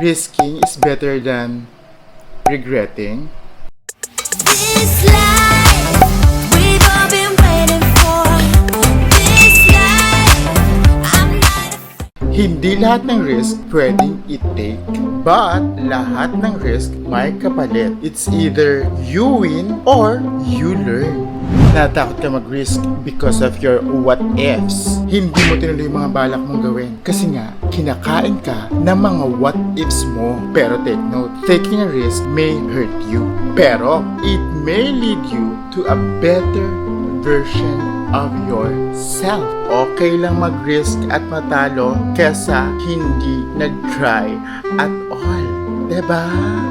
risking is better than regretting. This life we've all been waiting for. This life I'm not Hindi lahat ng risk pwedeng i-take, but lahat ng risk may kapalit. It's either you win or you learn. Natakot ka mag-risk because of your what-ifs. Hindi mo tinuloy yung mga balak mong gawin. Kasi nga, kinakain ka ng mga what-ifs mo. Pero take note, taking a risk may hurt you. Pero, it may lead you to a better version of yourself. Okay lang mag-risk at matalo kesa hindi nag-try at all. Diba?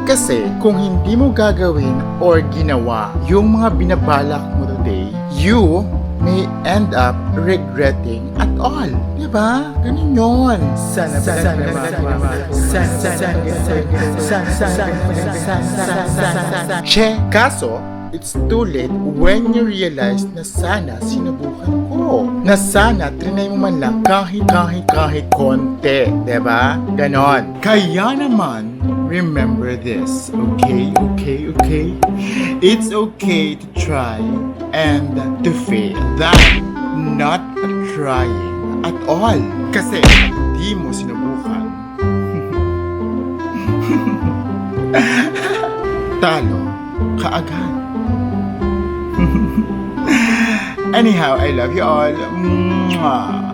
Kasi kung hindi mo gagawin or ginawa yung mga binabalak mo today, you may end up regretting at all. Diba? Ganun yun. Sana Che, kaso, it's too late when you realize na sana sinubukan ko. Na sana trinay mo man lang kahit konti. Diba? Ganon. Kaya naman, remember this, okay? It's okay to try and to fail. That not trying at all. Kasi hindi mo sinubukan. Talo kaagad. Anyhow, I love you all. Mwah.